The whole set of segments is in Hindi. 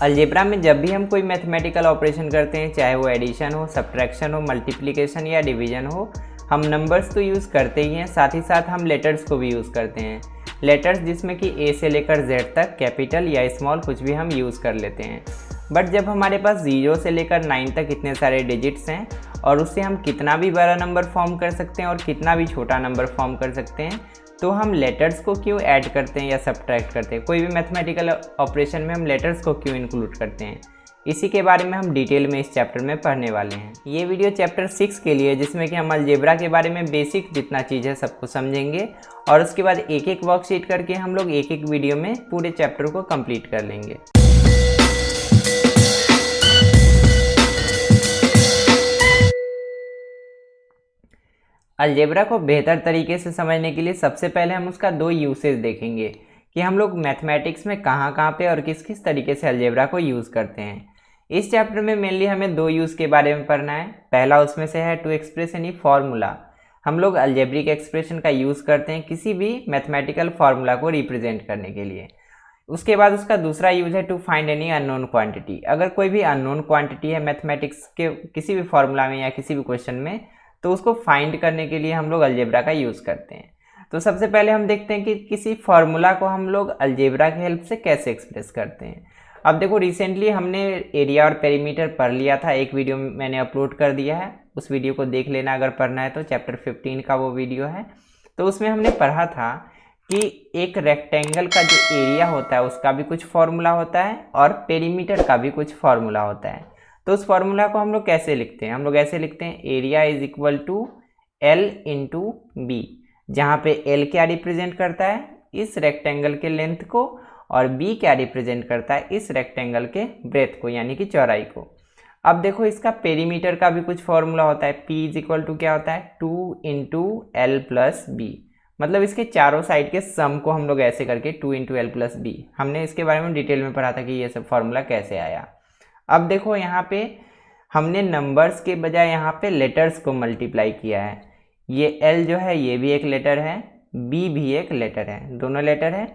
अलजेब्रा में जब भी हम कोई मैथमेटिकल ऑपरेशन करते हैं, चाहे वो एडिशन हो, सब्ट्रैक्शन हो, मल्टीप्लिकेशन या डिवीजन हो, हम नंबर्स तो यूज़ करते ही हैं, साथ ही साथ हम लेटर्स को भी यूज़ करते हैं। लेटर्स जिसमें कि ए से लेकर जेड तक कैपिटल या स्मॉल कुछ भी हम यूज़ कर लेते हैं। बट जब हमारे पास 0 से लेकर 9 तक इतने सारे डिजिट्स हैं और उससे हम कितना भी बड़ा नंबर फॉर्म कर सकते हैं और कितना भी छोटा नंबर फॉर्म कर सकते हैं, तो हम लेटर्स को क्यों ऐड करते हैं या सब्ट्रैक्ट करते हैं? कोई भी मैथमेटिकल ऑपरेशन में हम लेटर्स को क्यों इंक्लूड करते हैं, इसी के बारे में हम डिटेल में इस चैप्टर में पढ़ने वाले हैं। ये वीडियो चैप्टर 6 के लिए, जिसमें कि हम अलजेब्रा के बारे में बेसिक जितना चीज़ है सबको समझेंगे और उसके बाद एक एक वर्कशीट करके हम लोग एक एक वीडियो में पूरे चैप्टर को कंप्लीट कर लेंगे। अलजेब्रा को बेहतर तरीके से समझने के लिए सबसे पहले हम उसका 2 यूसेज देखेंगे कि हम लोग मैथमेटिक्स में कहाँ पे और किस किस तरीके से अलजेब्रा को यूज़ करते हैं। इस चैप्टर में मेनली हमें 2 यूज़ के बारे में पढ़ना है। पहला उसमें से है टू एक्सप्रेस एनी फार्मूला। हम लोग अलजेब्रिक एक्सप्रेशन का यूज़ करते हैं किसी भी मैथमेटिकल फार्मूला को रिप्रेजेंट करने के लिए। उसके बाद उसका दूसरा यूज है to find any unknown quantity. अगर कोई भी अननोन क्वांटिटी है मैथमेटिक्स के किसी भी फार्मूला में या किसी भी क्वेश्चन में, तो उसको फाइंड करने के लिए हम लोग अलजेब्रा का यूज़ करते हैं। तो सबसे पहले हम देखते हैं कि किसी फार्मूला को हम लोग अलजेब्रा की हेल्प से कैसे एक्सप्रेस करते हैं। अब देखो, रिसेंटली हमने एरिया और पेरीमीटर पढ़ लिया था, एक वीडियो मैंने अपलोड कर दिया है, उस वीडियो को देख लेना अगर पढ़ना है तो। चैप्टर 15 का वो वीडियो है। तो उसमें हमने पढ़ा था कि एक रेक्टेंगल का जो एरिया होता है उसका भी कुछ फार्मूला होता है और पेरीमीटर का भी कुछ फार्मूला होता है। तो उस फार्मूला को हम लोग कैसे लिखते हैं? हम लोग ऐसे लिखते हैं, area is equal to L into B, जहाँ पे एल क्या रिप्रेजेंट करता है इस रेक्टेंगल के लेंथ को और बी क्या रिप्रेजेंट करता है इस रेक्टेंगल के ब्रेथ को, यानी कि चौड़ाई को। अब देखो, इसका पेरीमीटर का भी कुछ फार्मूला होता है। पी इज इक्वल टू क्या होता है, 2 इंटू एल प्लस बी, मतलब इसके चारों साइड के सम को हम लोग ऐसे करके 2 इंटू एल प्लस बी, हमने इसके बारे में डिटेल में पढ़ा था कि ये सब फार्मूला कैसे आया। अब देखो, यहाँ पे हमने नंबर्स के बजाय यहाँ पे लेटर्स को मल्टीप्लाई किया है। ये एल जो है ये भी एक लेटर है, बी भी एक लेटर है, दोनों लेटर है।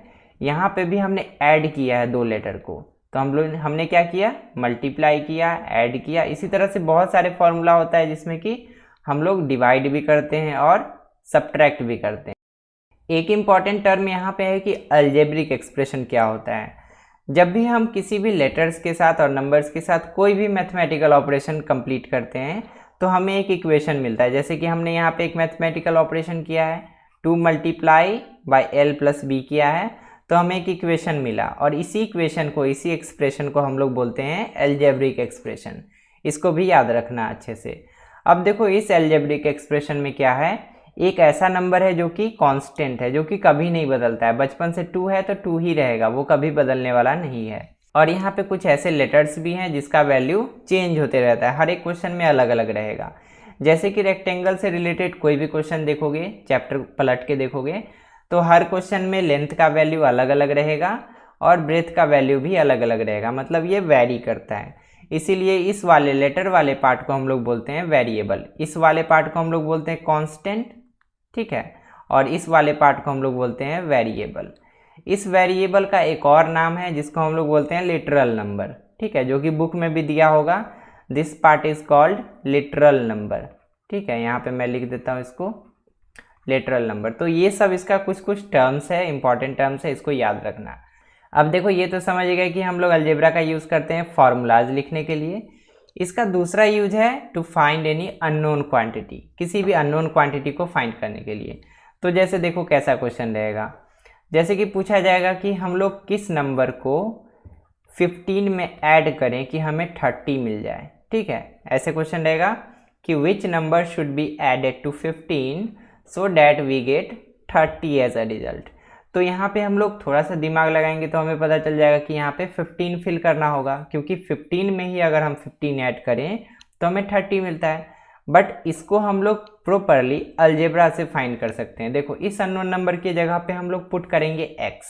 यहाँ पे भी हमने ऐड किया है 2 लेटर को, तो हमने क्या किया, मल्टीप्लाई किया, ऐड किया। इसी तरह से बहुत सारे फार्मूला होता है जिसमें कि हम लोग डिवाइड भी करते हैं और सब्ट्रैक्ट भी करते हैं। एक इम्पॉर्टेंट टर्म यहाँ पे है कि अलजेब्रिक एक्सप्रेशन क्या होता है। जब भी हम किसी भी लेटर्स के साथ और नंबर्स के साथ कोई भी मैथमेटिकल ऑपरेशन कंप्लीट करते हैं तो हमें एक इक्वेशन मिलता है। जैसे कि हमने यहाँ पे एक मैथमेटिकल ऑपरेशन किया है, 2 multiply by L plus B किया है, तो हमें एक इक्वेशन मिला और इसी इक्वेशन को, इसी एक्सप्रेशन को हम लोग बोलते हैं अलजेब्रिक एक्सप्रेशन। इसको भी याद रखना अच्छे से। अब देखो, इस अलजेब्रिक एक्सप्रेशन में क्या है, एक ऐसा नंबर है जो कि कांस्टेंट है, जो कि कभी नहीं बदलता है। बचपन से 2 है तो 2 ही रहेगा, वो कभी बदलने वाला नहीं है। और यहाँ पे कुछ ऐसे लेटर्स भी हैं जिसका वैल्यू चेंज होते रहता है, हर एक क्वेश्चन में अलग अलग रहेगा। जैसे कि रेक्टेंगल से रिलेटेड कोई भी क्वेश्चन देखोगे, चैप्टर पलट के देखोगे, तो हर क्वेश्चन में लेंथ का वैल्यू अलग अलग रहेगा और ब्रेथ का वैल्यू भी अलग अलग रहेगा, मतलब ये वैरी करता है। इसीलिए इस वाले लेटर वाले पार्ट को हम लोग बोलते हैं वेरिएबल, इस वाले पार्ट को हम लोग बोलते हैं कांस्टेंट, ठीक है, और इस वाले पार्ट को हम लोग बोलते हैं वेरिएबल। इस वेरिएबल का एक और नाम है जिसको हम लोग बोलते हैं लिटरल नंबर, ठीक है, जो कि बुक में भी दिया होगा। This part is called literal number, ठीक है, यहाँ पे मैं लिख देता हूँ इसको, लिटरल नंबर। तो ये सब इसका कुछ कुछ टर्म्स है, इंपॉर्टेंट टर्म्स है, इसको याद रखना। अब देखो, ये तो समझ गए कि हम लोग अलजेब्रा का यूज़ करते हैं फार्मूलाज लिखने के लिए। इसका दूसरा यूज है to find any unknown quantity, किसी भी अननोन क्वांटिटी को फाइंड करने के लिए। तो जैसे देखो कैसा क्वेश्चन रहेगा, जैसे कि पूछा जाएगा कि हम लोग किस नंबर को 15 में ऐड करें कि हमें 30 मिल जाए, ठीक है। ऐसे क्वेश्चन रहेगा कि which number should be added to 15 so that we get 30 as a result. तो यहाँ पे हम लोग थोड़ा सा दिमाग लगाएंगे तो हमें पता चल जाएगा कि यहाँ पे 15 फिल करना होगा, क्योंकि 15 में ही अगर हम 15 ऐड करें तो हमें 30 मिलता है। बट इसको हम लोग प्रॉपरली अलजेब्रा से फाइंड कर सकते हैं। देखो, इस अननोन नंबर की जगह पे हम लोग पुट करेंगे x,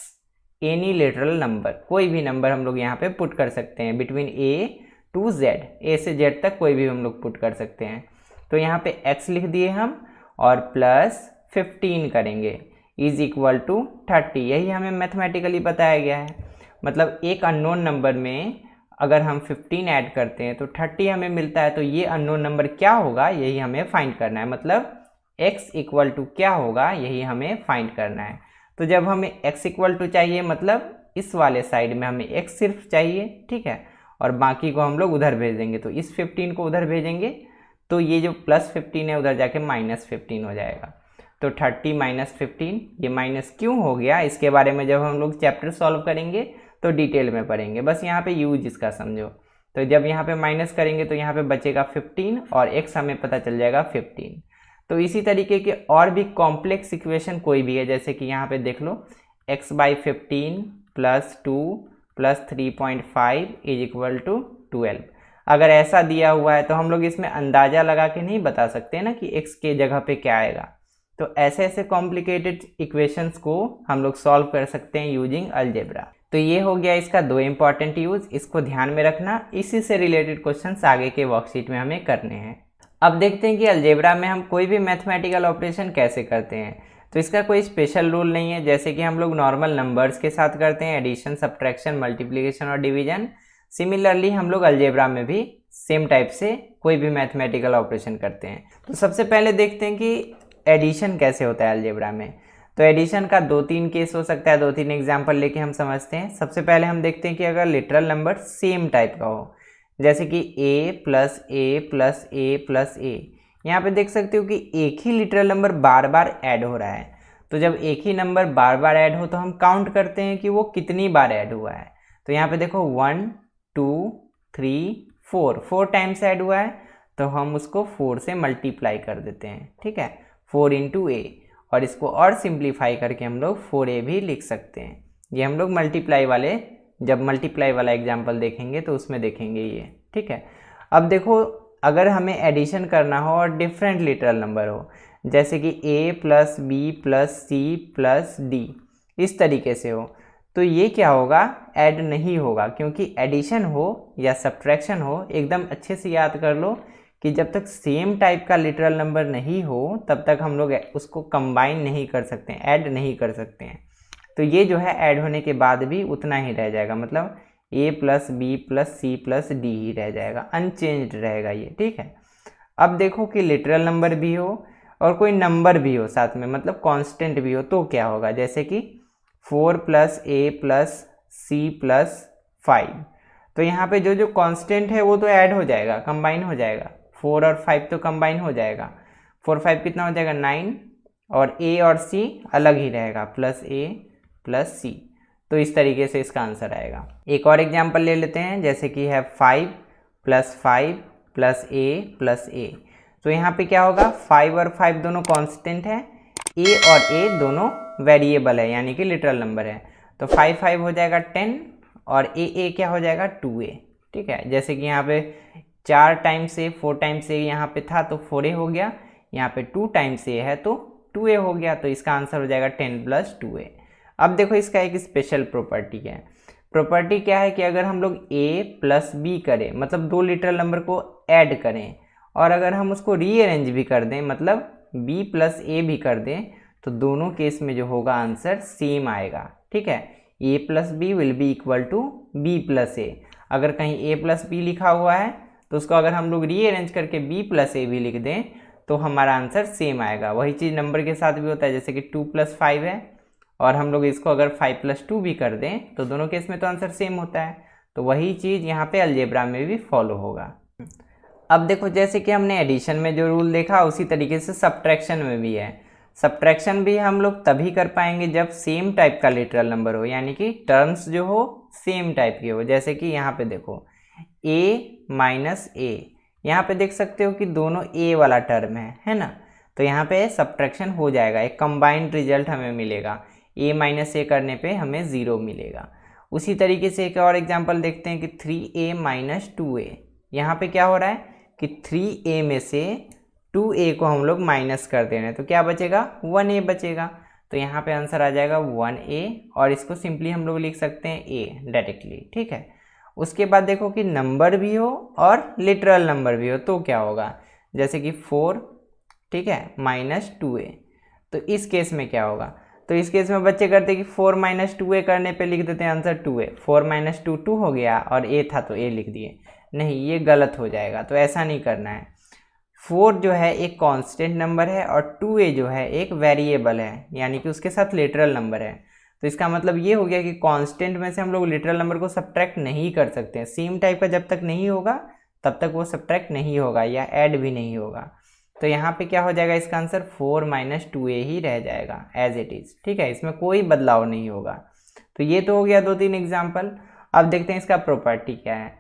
एनी लिटरल नंबर, कोई भी नंबर हम लोग यहाँ पे पुट कर सकते हैं between a to z, a से z तक कोई भी हम लोग पुट कर सकते हैं। तो यहाँ पे x लिख दिए हम और प्लस 15 करेंगे इज इक्वल टू 30। यही हमें मैथमेटिकली बताया गया है। मतलब एक अननोन नंबर में अगर हम 15 ऐड करते हैं तो 30 हमें मिलता है। तो ये अननोन नंबर क्या होगा यही हमें फाइंड करना है, मतलब x इक्वल टू क्या होगा यही हमें फाइंड करना है। तो जब हमें x इक्वल टू चाहिए मतलब इस वाले साइड में हमें x सिर्फ चाहिए, ठीक है, और बाकी को हम लोग उधर भेज देंगे। तो इस 15 को उधर भेजेंगे तो ये जो +15 है उधर जाके -15 हो जाएगा। तो 30 - 15, ये माइनस क्यों हो गया इसके बारे में जब हम लोग चैप्टर सॉल्व करेंगे तो डिटेल में पढ़ेंगे, बस यहाँ पे यूज इसका समझो। तो जब यहाँ पे माइनस करेंगे तो यहाँ पे बचेगा 15 और x हमें पता चल जाएगा 15। तो इसी तरीके के और भी कॉम्प्लेक्स इक्वेशन कोई भी है, जैसे कि यहाँ पे देख लो x/15 + 2 + 3.5 = 12। अगर ऐसा दिया हुआ है तो हम लोग इसमें अंदाज़ा लगा के नहीं बता सकते ना कि x के जगह पे क्या आएगा। तो ऐसे ऐसे कॉम्प्लिकेटेड इक्वेशंस को हम लोग सॉल्व कर सकते हैं यूजिंग अलजेब्रा। तो ये हो गया इसका 2 इंपॉर्टेंट यूज, इसको ध्यान में रखना। इसी से रिलेटेड क्वेश्चंस आगे के वर्कशीट में हमें करने हैं। अब देखते हैं कि अलजेब्रा में हम कोई भी मैथमेटिकल ऑपरेशन कैसे करते हैं। तो इसका कोई स्पेशल रूल नहीं है, जैसे कि हम लोग नॉर्मल नंबर्स के साथ करते हैं, एडिशन, सब्ट्रैक्शन, मल्टीप्लिकेशन और डिवीजन। सिमिलरली हम लोग अलजेब्रा में भी सेम टाइप से कोई भी मैथमेटिकल ऑपरेशन करते हैं। तो सबसे पहले देखते हैं कि एडिशन कैसे होता है अलजेब्रा में। तो एडिशन का 2-3 केस हो सकता है, 2-3 एग्जाम्पल लेके हम समझते हैं। सबसे पहले हम देखते हैं कि अगर लिटरल नंबर सेम टाइप का हो, जैसे कि a + a + a + a, यहाँ पे देख सकते हो कि एक ही लिटरल नंबर बार बार ऐड हो रहा है। तो जब एक ही नंबर बार बार ऐड हो तो हम काउंट करते हैं कि वो कितनी बार ऐड हुआ है। तो यहाँ पे देखो 1 2 3 4 टाइम्स ऐड हुआ है, तो हम उसको 4 से मल्टीप्लाई कर देते हैं, ठीक है, 4 × a। और इसको और सिंप्लीफाई करके हम लोग 4a भी लिख सकते हैं। ये हम लोग जब मल्टीप्लाई वाला एग्जाम्पल देखेंगे तो उसमें देखेंगे ये, ठीक है। अब देखो अगर हमें एडिशन करना हो और डिफरेंट लिटरल नंबर हो, जैसे कि a + b + c + d, इस तरीके से हो, तो ये क्या होगा, ऐड नहीं होगा। क्योंकि एडिशन हो या सब्ट्रैक्शन हो, एकदम अच्छे से याद कर लो कि जब तक सेम टाइप का लिटरल नंबर नहीं हो तब तक हम लोग उसको कंबाइन नहीं कर सकते हैं, ऐड नहीं कर सकते हैं। तो ये जो है ऐड होने के बाद भी उतना ही रह जाएगा, मतलब a + b + c + d ही रह जाएगा, अनचेंज्ड रहेगा ये, ठीक है। अब देखो कि लिटरल नंबर भी हो और कोई नंबर भी हो साथ में, मतलब कांस्टेंट भी हो, तो क्या होगा, जैसे कि 4 + a + c + 5। तो यहाँ पे जो कांस्टेंट है वो तो ऐड हो जाएगा, कंबाइन हो जाएगा। 4 और 5 तो कंबाइन हो जाएगा, 4 5 कितना हो जाएगा 9, और a और c अलग ही रहेगा, +a + c। तो इस तरीके से इसका आंसर आएगा। एक और एग्जांपल ले लेते हैं, जैसे कि है 5 + 5 + a + a। तो यहाँ पे क्या होगा, 5 और 5 दोनों कांस्टेंट है, a और a दोनों वेरिएबल है, यानी कि लिटरल नंबर है। तो 5 5 हो जाएगा 10 और a क्या हो जाएगा 2a, ठीक है। जैसे कि यहाँ पे 4 टाइम्स a 4 टाइम्स a यहाँ पे था तो 4a हो गया, यहाँ पे 2 टाइम्स a है तो 2a हो गया। तो इसका आंसर हो जाएगा 10 + 2a। अब देखो इसका एक स्पेशल प्रॉपर्टी है। प्रॉपर्टी क्या है कि अगर हम लोग a + b करें, मतलब 2 लिटरल नंबर को ऐड करें, और अगर हम उसको रीअरेंज भी कर दें, मतलब b + a भी कर दें, तो दोनों केस में जो होगा आंसर सेम आएगा, ठीक है। a + b will be equal to b + a। अगर कहीं a + b लिखा हुआ है तो उसको अगर हम लोग रीअरेंज करके b + a भी लिख दें तो हमारा आंसर सेम आएगा। वही चीज़ नंबर के साथ भी होता है, जैसे कि 2 + 5 है और हम लोग इसको अगर 5 + 2 भी कर दें तो दोनों केस में तो आंसर सेम होता है। तो वही चीज़ यहाँ पे अलजेब्रा में भी फॉलो होगा। अब देखो जैसे कि हमने एडिशन में जो रूल देखा उसी तरीके से सब्ट्रैक्शन में भी है। सब्ट्रैक्शन भी हम लोग तभी कर पाएंगे जब सेम टाइप का लिटरल नंबर हो, यानी कि टर्म्स जो हो सेम टाइप के हो। जैसे कि यहाँ पे देखो a - a, यहाँ पे देख सकते हो कि दोनों a वाला टर्म है ना। तो यहाँ पे सब्ट्रैक्शन हो जाएगा, एक कंबाइंड रिजल्ट हमें मिलेगा। a - a करने पे हमें 0 मिलेगा। उसी तरीके से एक और एग्जांपल देखते हैं कि 3a - 2a। यहाँ पे क्या हो रहा है कि 3a में से 2a को हम लोग माइनस कर दे रहे हैं, तो क्या बचेगा 1a बचेगा। तो यहाँ पे आंसर आ जाएगा 1a, और इसको सिंपली हम लोग लिख सकते हैं a डायरेक्टली, ठीक है। उसके बाद देखो कि नंबर भी हो और लिटरल नंबर भी हो तो क्या होगा, जैसे कि 4, ठीक है, -2a। तो इस केस में क्या होगा, तो इस केस में बच्चे करते कि 4 - 2a करने पे लिख देते हैं आंसर 2a। 4 - 2 2 हो गया और a था तो a लिख दिए। नहीं, ये गलत हो जाएगा, तो ऐसा नहीं करना है। 4 जो है एक कांस्टेंट नंबर है और 2a जो है एक वेरिएबल है, यानी कि उसके साथ लिटरल नंबर है। तो इसका मतलब ये हो गया कि कांस्टेंट में से हम लोग लिटरल नंबर को सब्ट्रैक्ट नहीं कर सकते हैं। सेम टाइप का जब तक नहीं होगा तब तक वो सब्ट्रैक्ट नहीं होगा या ऐड भी नहीं होगा। तो यहाँ पे क्या हो जाएगा, इसका आंसर 4 - 2a ही रह जाएगा एज इट इज़। ठीक है, इसमें कोई बदलाव नहीं होगा। तो ये तो हो गया 2-3 एग्जाम्पल। अब देखते हैं इसका प्रॉपर्टी क्या है।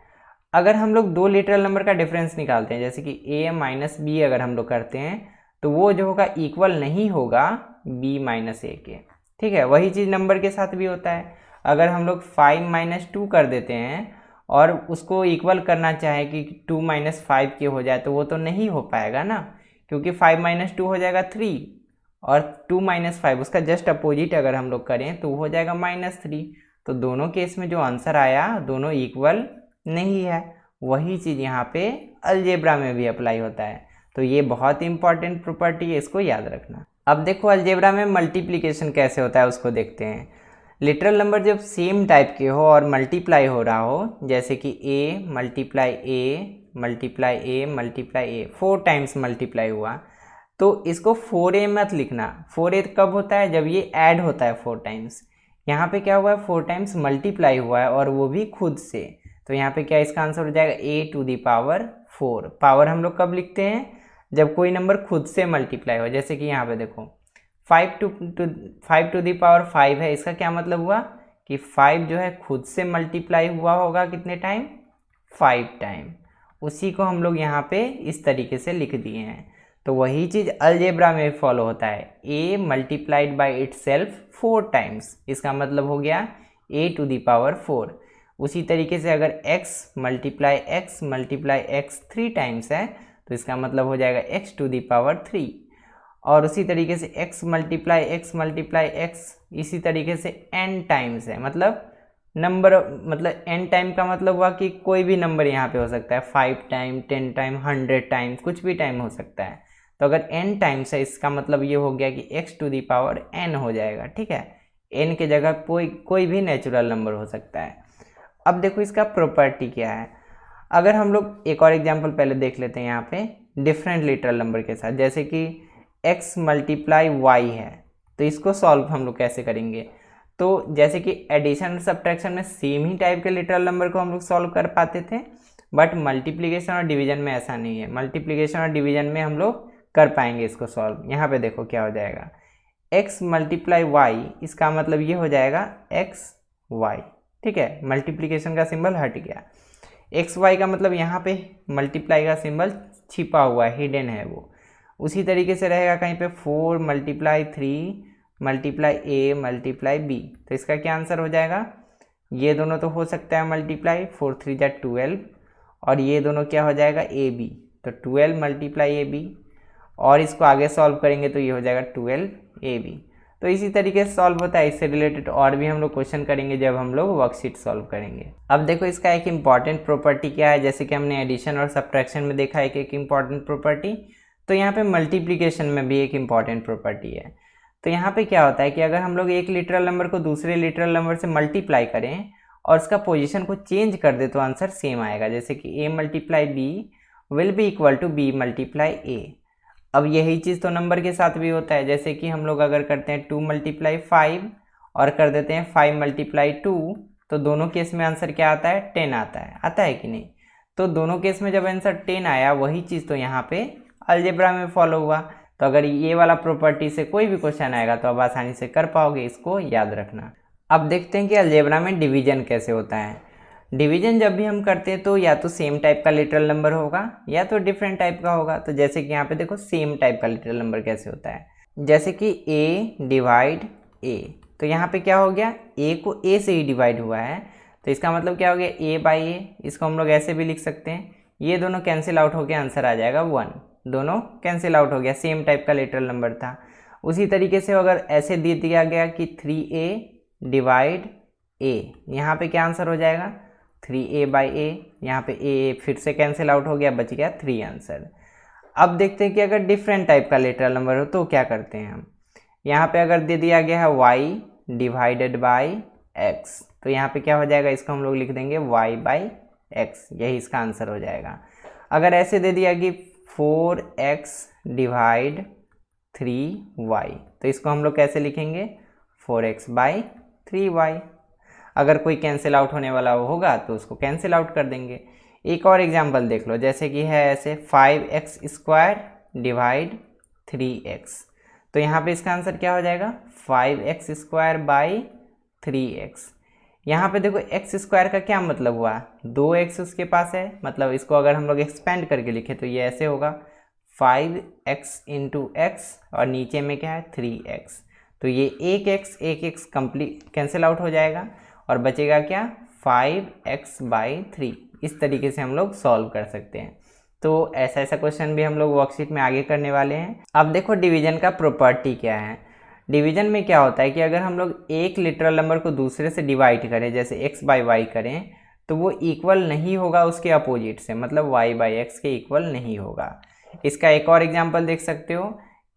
अगर हम लोग दो लिटरल नंबर का डिफरेंस निकालते हैं, जैसे कि a - b अगर हम लोग करते हैं, तो वो जो होगा इक्वल नहीं होगा b - a के। ठीक है, वही चीज़ नंबर के साथ भी होता है। अगर हम लोग 5 - 2 कर देते हैं और उसको इक्वल करना चाहे कि 2 - 5 के हो जाए, तो वो तो नहीं हो पाएगा ना, क्योंकि 5 - 2 हो जाएगा 3 और 2 - 5 उसका जस्ट अपोजिट अगर हम लोग करें तो हो जाएगा -3। तो दोनों केस में जो आंसर आया दोनों इक्वल नहीं है। वही चीज़ यहाँ पे अलजेब्रा में भी अप्लाई होता है। तो ये बहुत इंपॉर्टेंट प्रॉपर्टी है, इसको याद रखना। अब देखो अलजेब्रा में मल्टीप्लिकेशन कैसे होता है उसको देखते हैं। लिटरल नंबर जब सेम टाइप के हो और मल्टीप्लाई हो रहा हो, जैसे कि a multiply a multiply a multiply a 4 times multiply हुआ, तो इसको 4a मत लिखना। 4a कब होता है, जब ये ऐड होता है 4 टाइम्स। यहाँ पे क्या हुआ है, 4 टाइम्स मल्टीप्लाई हुआ है और वो भी खुद से। तो यहाँ पे क्या इसका आंसर हो जाएगा a⁴। पावर हम लोग कब लिखते हैं, जब कोई नंबर खुद से मल्टीप्लाई हो। जैसे कि यहाँ पे देखो 5 टू दी पावर 5 है, इसका क्या मतलब हुआ कि 5 जो है खुद से मल्टीप्लाई हुआ होगा कितने टाइम, 5 टाइम। उसी को हम लोग यहाँ पे इस तरीके से लिख दिए हैं। तो वही चीज़ अलजेब्रा में फॉलो होता है, a multiplied by itself 4 times, इसका मतलब हो गया a⁴। उसी तरीके से अगर x मल्टीप्लाई x 3 टाइम्स है, तो इसका मतलब हो जाएगा x⁴। और उसी तरीके से x मल्टीप्लाई x इसी तरीके से n टाइम्स है, मतलब नंबर, मतलब n टाइम का मतलब हुआ कि कोई भी नंबर यहाँ पे हो सकता है, 5 टाइम 10 टाइम 100 टाइम्स, कुछ भी टाइम हो सकता है। तो अगर n टाइम्स है, इसका मतलब ये हो गया कि x⁴n हो जाएगा। ठीक है, n के जगह कोई भी नेचुरल नंबर हो सकता है। अब देखो इसका प्रॉपर्टी क्या है। अगर हम लोग एक और एग्जांपल पहले देख लेते हैं यहाँ पे डिफरेंट लिटरल नंबर के साथ, जैसे कि x मल्टीप्लाई y है, तो इसको सॉल्व हम लोग कैसे करेंगे। तो जैसे कि एडिशन और सब्ट्रैक्शन में सेम ही टाइप के लिटरल नंबर को हम लोग सॉल्व कर पाते थे, बट मल्टीप्लिकेशन और डिवीजन में ऐसा नहीं है। मल्टीप्लिकेशन और डिवीजन में हम लोग कर पाएंगे इसको सॉल्व। यहाँ पे देखो क्या हो जाएगा, x मल्टीप्लाई y, इसका मतलब ये हो जाएगा xy। ठीक है, मल्टीप्लिकेशन का सिंबल हट गया। xy का मतलब यहाँ पे मल्टीप्लाई का सिंबल छिपा हुआ है, हिडन है वो। उसी तरीके से रहेगा कहीं पे 4 multiply 3 multiply a multiply b, तो इसका क्या आंसर हो जाएगा, ये दोनों तो हो सकता है मल्टीप्लाई, 4 3 जा 12, और ये दोनों क्या हो जाएगा ab, तो 12 मल्टीप्लाई ab, और इसको आगे सॉल्व करेंगे तो ये हो जाएगा 12 ab। तो इसी तरीके से सॉल्व होता है। इससे रिलेटेड और भी हम लोग क्वेश्चन करेंगे जब हम लोग वर्कशीट सॉल्व करेंगे। अब देखो इसका एक इम्पॉर्टेंट प्रॉपर्टी क्या है, जैसे कि हमने एडिशन और सब्ट्रैक्शन में देखा है कि एक इम्पॉर्टेंट प्रॉपर्टी, तो यहाँ पे मल्टीप्लिकेशन में भी एक इम्पॉर्टेंट प्रॉपर्टी है। तो यहाँ पे क्या होता है कि अगर हम लोग एक लिटरल नंबर को दूसरे लिटरल नंबर से मल्टीप्लाई करें और उसका पोजीशन को चेंज कर दे तो आंसर सेम आएगा। जैसे कि a multiply b will be equal to b multiply a। अब यही चीज़ तो नंबर के साथ भी होता है। जैसे कि हम लोग अगर करते हैं 2 मल्टीप्लाई 5 और कर देते हैं 5 मल्टीप्लाई 2, तो दोनों केस में आंसर क्या आता है, 10 आता है कि नहीं। तो दोनों केस में जब आंसर 10 आया, वही चीज़ तो यहाँ पे अलजेब्रा में फॉलो हुआ। तो अगर ये वाला प्रॉपर्टी से कोई भी क्वेश्चन आएगा तो आप आसानी से कर पाओगे, इसको याद रखना। अब देखते हैं कि अलजेब्रा में डिवीजन कैसे होता है। डिवीजन जब भी हम करते हैं तो या तो सेम टाइप का लिटरल नंबर होगा या तो डिफरेंट टाइप का होगा। तो जैसे कि यहाँ पे देखो सेम टाइप का लिटरल नंबर कैसे होता है, जैसे कि a डिवाइड a, तो यहाँ पे क्या हो गया, a को a से ही डिवाइड हुआ है, तो इसका मतलब क्या हो गया, a बाई a। इसको हम लोग ऐसे भी लिख सकते हैं, ये दोनों कैंसिल आउट हो गया, आंसर आ जाएगा 1। दोनों कैंसिल आउट हो गया, सेम टाइप का लिटरल नंबर था। उसी तरीके से अगर ऐसे दे दिया गया कि 3a डिवाइड a, यहाँ पे क्या आंसर हो जाएगा, 3a बाई a। यहाँ पे a फिर से कैंसिल आउट हो गया, बच गया 3 आंसर। अब देखते हैं कि अगर डिफरेंट टाइप का लिटरल नंबर हो तो क्या करते हैं हम। यहाँ पे अगर दे दिया गया है y डिवाइडेड बाई x, तो यहाँ पे क्या हो जाएगा, इसको हम लोग लिख देंगे y बाई एक्स, यही इसका आंसर हो जाएगा। अगर ऐसे दे दिया कि 4x डिवाइड 3y, तो इसको हम लोग कैसे लिखेंगे, 4x बाई 3y। अगर कोई कैंसिल आउट होने वाला होगा तो उसको कैंसिल आउट कर देंगे। एक और एग्जांपल देख लो, जैसे कि है ऐसे 5x स्क्वायर डिवाइड 3x, तो यहाँ पे इसका आंसर क्या हो जाएगा, 5x स्क्वायर बाई 3x। यहाँ पे देखो x स्क्वायर का क्या मतलब हुआ, 2x उसके पास है, मतलब इसको अगर हम लोग एक्सपेंड करके लिखे तो ये ऐसे होगा 5x इंटू एक्स और नीचे में क्या है 3x, तो ये एक x कंप्लीट कैंसिल आउट हो जाएगा और बचेगा क्या 5x बाई 3। इस तरीके से हम लोग सॉल्व कर सकते हैं। तो ऐसा क्वेश्चन भी हम लोग वर्कशीट में आगे करने वाले हैं। अब देखो डिवीजन का प्रॉपर्टी क्या है। डिवीजन में क्या होता है कि अगर हम लोग एक लिटरल नंबर को दूसरे से डिवाइड करें, जैसे x बाई वाई करें, तो वो इक्वल नहीं होगा उसके अपोजिट से, मतलब y बाई एक्स के इक्वल नहीं होगा। इसका एक और एग्जांपल देख सकते हो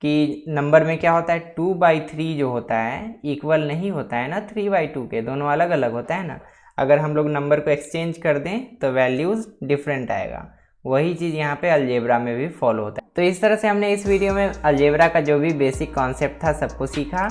कि नंबर में क्या होता है 2/3 जो होता है इक्वल नहीं होता है ना 3/2 के, दोनों अलग अलग होता है ना। अगर हम लोग नंबर को एक्सचेंज कर दें तो वैल्यूज़ डिफरेंट आएगा। वही चीज़ यहाँ पे अलजेब्रा में भी फॉलो होता है। तो इस तरह से हमने इस वीडियो में अलजेब्रा का जो भी बेसिक कॉन्सेप्ट था सबको सीखा।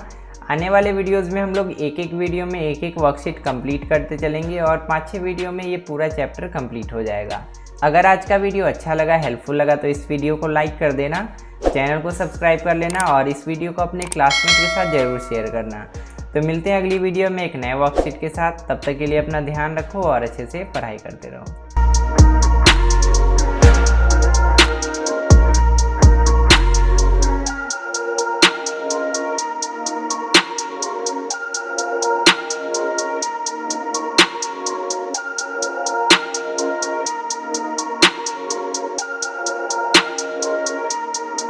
आने वाले वीडियोस में हम लोग एक एक वीडियो में एक एक वर्कशीट कंप्लीट करते चलेंगे और 5-6 वीडियो में ये पूरा चैप्टर कंप्लीट हो जाएगा। अगर आज का वीडियो अच्छा लगा, हेल्पफुल लगा, तो इस वीडियो को लाइक कर देना, चैनल को सब्सक्राइब कर लेना और इस वीडियो को अपने क्लासमेट के साथ ज़रूर शेयर करना। तो मिलते हैं अगली वीडियो में एक नए वर्कशीट के साथ। तब तक के लिए अपना ध्यान रखो और अच्छे से पढ़ाई करते रहो।